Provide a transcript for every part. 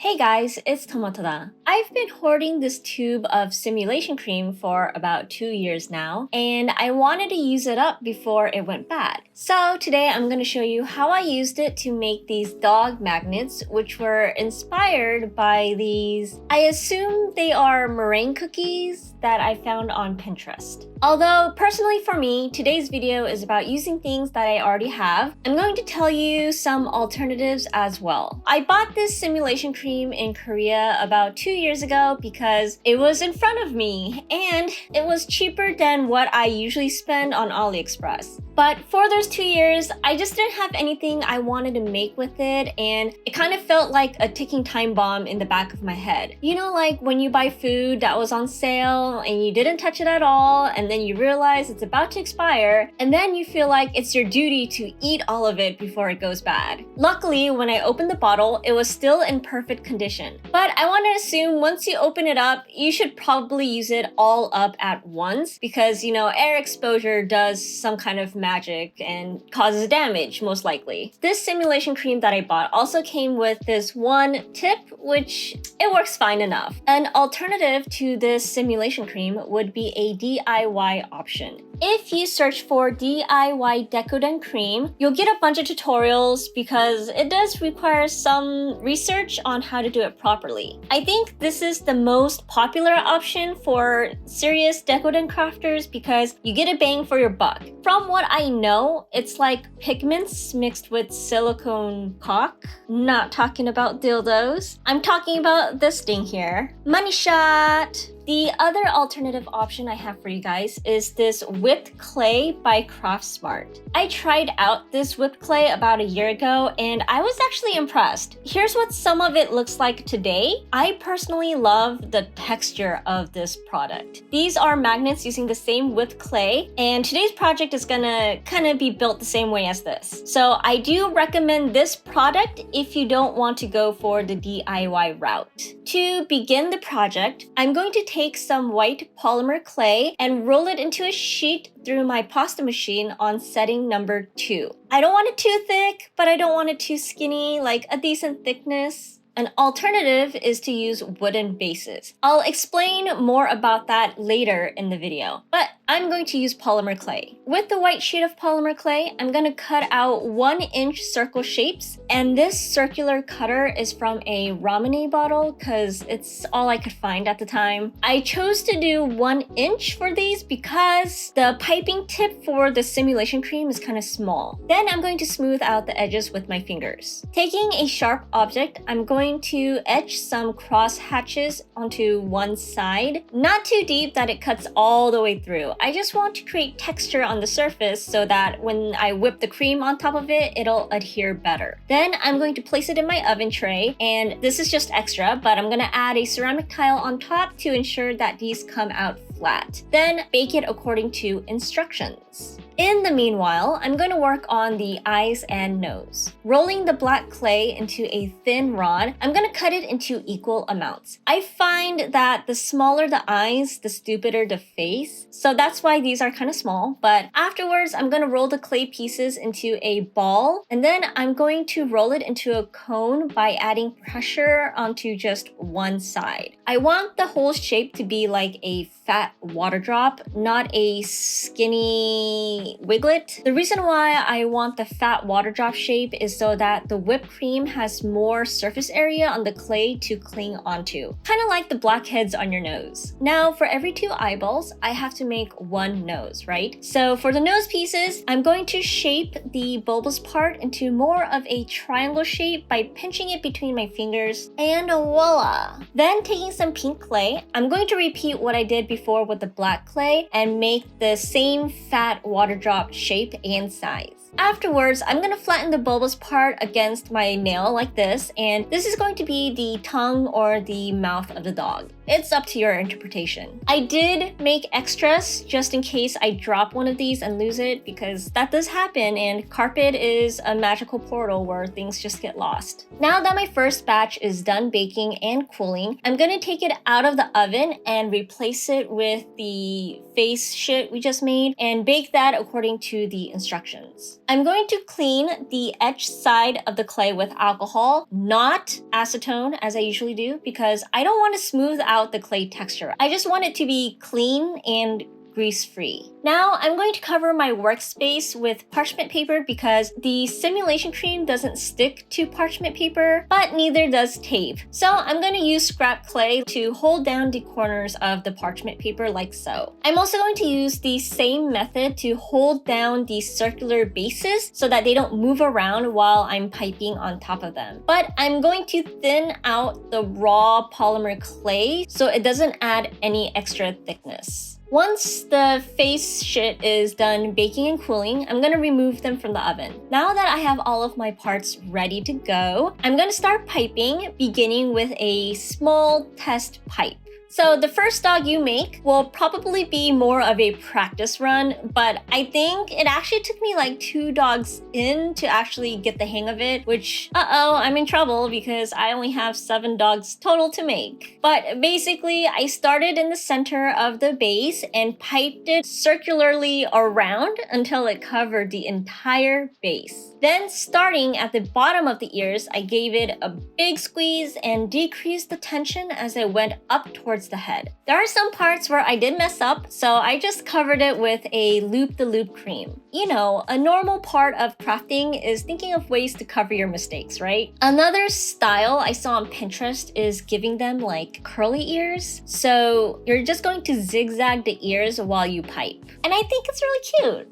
Hey guys, it's Tomotada. I've been hoarding this tube of simulation cream for about 2 years now, and I wanted to use it up before it went bad. So today I'm going to show you how I used it to make these dog magnets, which were inspired by these, I assume they are meringue cookies that I found on Pinterest. Although personally for me, today's video is about using things that I already have. I'm going to tell you some alternatives as well. I bought this simulation cream in Korea about 2 years ago because it was in front of me and it was cheaper than what I usually spend on AliExpress. But for those 2 years, I just didn't have anything I wanted to make with it, and it kind of felt like a ticking time bomb in the back of my head. You know, like when you buy food that was on sale and you didn't touch it at all, and then you realize it's about to expire, and then you feel like it's your duty to eat all of it before it goes bad. Luckily, when I opened the bottle, it was still in perfect condition. But I want to assume once you open it up, you should probably use it all up at once because, you know, air exposure does some kind of magic and causes damage, most likely. This simulation cream that I bought also came with this one tip, which it works fine enough. An alternative to this simulation cream would be a DIY option. If you search for DIY Decoden cream, you'll get a bunch of tutorials because it does require some research on how to do it properly. I think this is the most popular option for serious Decoden crafters because you get a bang for your buck. From what I know, it's like pigments mixed with silicone caulk. Not talking about dildos. I'm talking about this thing here. Money shot! The other alternative option I have for you guys is this whipped clay by Craftsmart. I tried out this whipped clay about a year ago and I was actually impressed. Here's what some of it looks like today. I personally love the texture of this product. These are magnets using the same whipped clay, and today's project is gonna kind of be built the same way as this. So I do recommend this product if you don't want to go for the DIY route. To begin the project, I'm going to take some white polymer clay and roll it into a sheet through my pasta machine on setting number 2. I don't want it too thick, but I don't want it too skinny, like a decent thickness. An alternative is to use wooden bases. I'll explain more about that later in the video, but I'm going to use polymer clay. With the white sheet of polymer clay, I'm going to cut out 1-inch circle shapes, and this circular cutter is from a ramen bottle because it's all I could find at the time. I chose to do 1 inch for these because the piping tip for the simulation cream is kind of small. Then I'm going to smooth out the edges with my fingers. Taking a sharp object, I'm going to etch some cross hatches onto one side. Not too deep that it cuts all the way through. I just want to create texture on the surface so that when I whip the cream on top of it, it'll adhere better. Then I'm going to place it in my oven tray, and this is just extra, but I'm gonna add a ceramic tile on top to ensure that these come out flat. Then bake it according to instructions. In the meanwhile, I'm going to work on the eyes and nose. Rolling the black clay into a thin rod, I'm going to cut it into equal amounts. I find that the smaller the eyes, the stupider the face. So that's why these are kind of small. But afterwards, I'm going to roll the clay pieces into a ball. And then I'm going to roll it into a cone by adding pressure onto just one side. I want the whole shape to be like a fat water drop, not a skinny wiglet. The reason why I want the fat water drop shape is so that the whipped cream has more surface area on the clay to cling onto. Kind of like the blackheads on your nose. Now, for every 2 eyeballs, I have to make 1 nose, right? So for the nose pieces, I'm going to shape the bulbous part into more of a triangle shape by pinching it between my fingers, and voila! Then taking some pink clay, I'm going to repeat what I did before with the black clay and make the same fat water drop shape and size. Afterwards, I'm going to flatten the bulbous part against my nail like this, and this is going to be the tongue or the mouth of the dog. It's up to your interpretation. I did make extras just in case I drop one of these and lose it, because that does happen, and carpet is a magical portal where things just get lost. Now that my first batch is done baking and cooling, I'm going to take it out of the oven and replace it with the face shit we just made and bake that according to the instructions. I'm going to clean the edge side of the clay with alcohol, not acetone as I usually do, because I don't want to smooth out the clay texture. I just want it to be clean and grease-free. Now I'm going to cover my workspace with parchment paper because the simulation cream doesn't stick to parchment paper, but neither does tape. So I'm going to use scrap clay to hold down the corners of the parchment paper like so. I'm also going to use the same method to hold down the circular bases so that they don't move around while I'm piping on top of them. But I'm going to thin out the raw polymer clay so it doesn't add any extra thickness. Once the face sheet is done baking and cooling, I'm going to remove them from the oven. Now that I have all of my parts ready to go, I'm going to start piping, beginning with a small test pipe. So the first dog you make will probably be more of a practice run, but I think it actually took me like 2 dogs in to actually get the hang of it, which, I'm in trouble because I only have 7 dogs total to make. But basically, I started in the center of the base and piped it circularly around until it covered the entire base. Then, starting at the bottom of the ears, I gave it a big squeeze and decreased the tension as I went up towards the head. There are some parts where I did mess up, so I just covered it with a loop-the-loop cream. You know, a normal part of crafting is thinking of ways to cover your mistakes, right? Another style I saw on Pinterest is giving them like curly ears. So you're just going to zigzag the ears while you pipe. And I think it's really cute.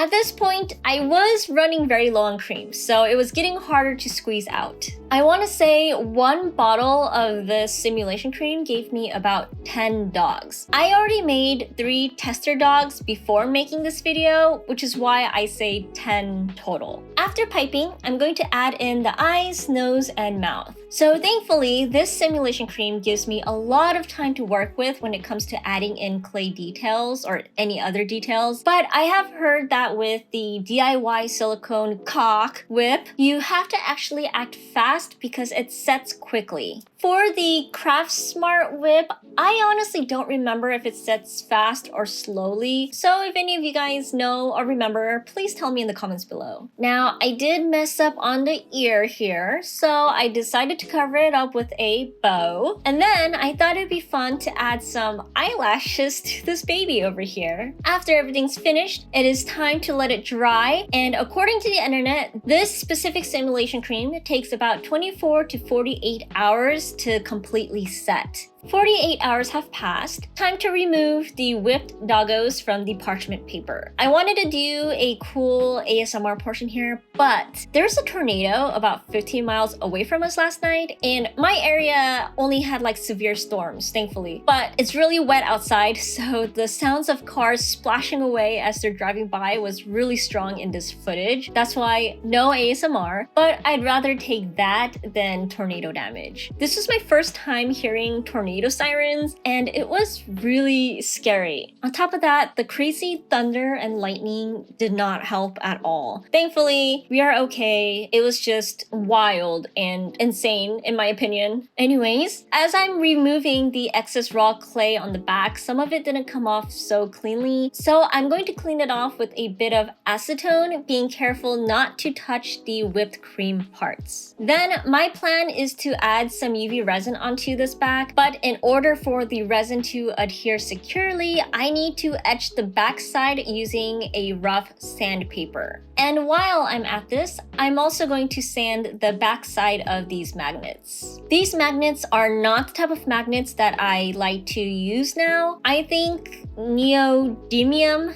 At this point, I was running very low on cream, so it was getting harder to squeeze out. I want to say 1 bottle of this simulation cream gave me about 10 dogs. I already made 3 tester dogs before making this video, which is why I say 10 total. After piping, I'm going to add in the eyes, nose, and mouth. So thankfully, this simulation cream gives me a lot of time to work with when it comes to adding in clay details or any other details. But I have heard that with the DIY silicone cock whip, you have to actually act fast because it sets quickly. For the Craft Smart whip, I honestly don't remember if it sets fast or slowly. So if any of you guys know or remember, please tell me in the comments below. Now, I did mess up on the ear here, so I decided to cover it up with a bow. And then I thought it'd be fun to add some eyelashes to this baby over here. After everything's finished, it is time to let it dry. And according to the internet, this specific simulation cream takes about 24 to 48 hours to completely set. 48 hours have passed. Time to remove the whipped doggos from the parchment paper. I wanted to do a cool ASMR portion here, but there's a tornado about 15 miles away from us last night, and my area only had like severe storms, thankfully. But it's really wet outside, so the sounds of cars splashing away as they're driving by was really strong in this footage. That's why no ASMR, but I'd rather take that than tornado damage. This was my first time hearing tornado sirens, and it was really scary. On top of that, the crazy thunder and lightning did not help at all. Thankfully, we are okay. It was just wild and insane, in my opinion. Anyways, as I'm removing the excess raw clay on the back, some of it didn't come off so cleanly, so I'm going to clean it off with a bit of acetone, being careful not to touch the whipped cream parts. Then my plan is to add some UV resin onto this back, but in order for the resin to adhere securely, I need to etch the backside using a rough sandpaper. And while I'm at this, I'm also going to sand the backside of these magnets. These magnets are not the type of magnets that I like to use now. I think neodymium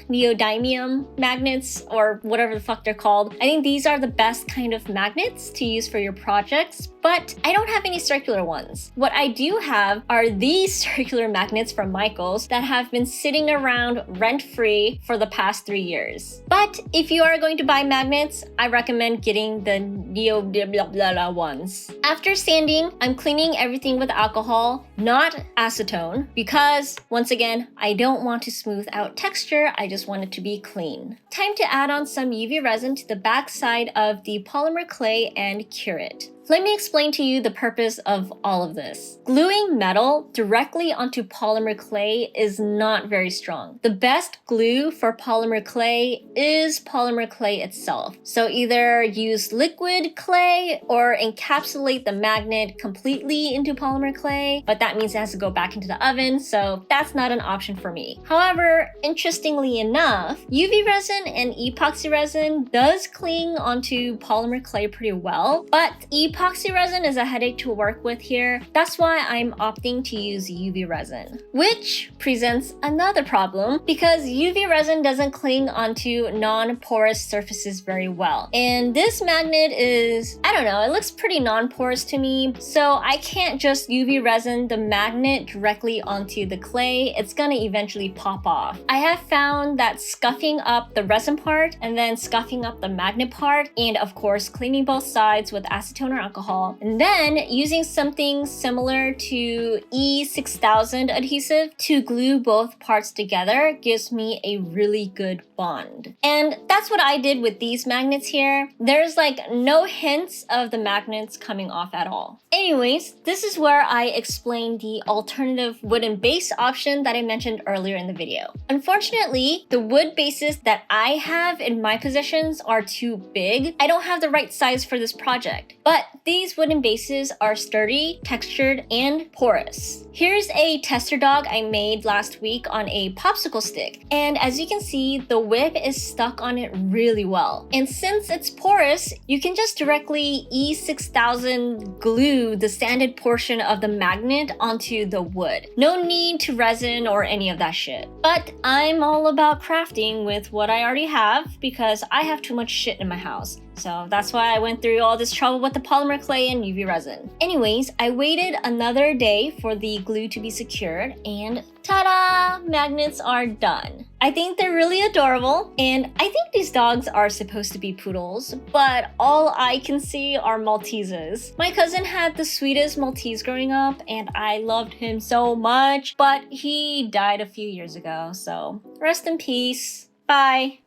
magnets, or whatever the fuck they're called. I think these are the best kind of magnets to use for your projects, but I don't have any circular ones. What I do have are these circular magnets from Michaels that have been sitting around rent-free for the past 3 years. But if you are going to buy magnets, I recommend getting the neo ones. After sanding, I'm cleaning everything with alcohol, not acetone, because once again, I don't want to smooth out texture, I just want it to be clean. Time to add on some UV resin to the back side of the polymer clay and cure it. Let me explain to you the purpose of all of this. Gluing metal directly onto polymer clay is not very strong. The best glue for polymer clay is polymer clay itself. So either use liquid clay or encapsulate the magnet completely into polymer clay, but that means it has to go back into the oven, so that's not an option for me. However, interestingly enough, UV resin and epoxy resin does cling onto polymer clay pretty well, but epoxy resin is a headache to work with here. That's why I'm opting to use UV resin, which presents another problem because UV resin doesn't cling onto non-porous surfaces very well. And this magnet is, I don't know, it looks pretty non-porous to me, so I can't just UV resin the magnet directly onto the clay. It's gonna eventually pop off. I have found that scuffing up the resin part and then scuffing up the magnet part, and of course cleaning both sides with acetone or alcohol, and then using something similar to E6000 adhesive to glue both parts together gives me a really good bond. And that's what I did with these magnets here. There's like no hints of the magnets coming off at all. Anyways, this is where I explain the alternative wooden base option that I mentioned earlier in the video. Unfortunately, the wood bases that I have in my possessions are too big. I don't have the right size for this project, but these wooden bases are sturdy, textured, and porous. Here's a tester dog I made last week on a popsicle stick, and as you can see, the whip is stuck on it really well. And since it's porous, you can just directly E6000 glue the sanded portion of the magnet onto the wood. No need to resin or any of that shit. But I'm all about crafting with what I already have because I have too much shit in my house. So that's why I went through all this trouble with the polymer clay and UV resin. Anyways, I waited another day for the glue to be secured and ta-da! Magnets are done. I think they're really adorable, and I think these dogs are supposed to be poodles, but all I can see are Malteses. My cousin had the sweetest Maltese growing up, and I loved him so much, but he died a few years ago, so rest in peace. Bye.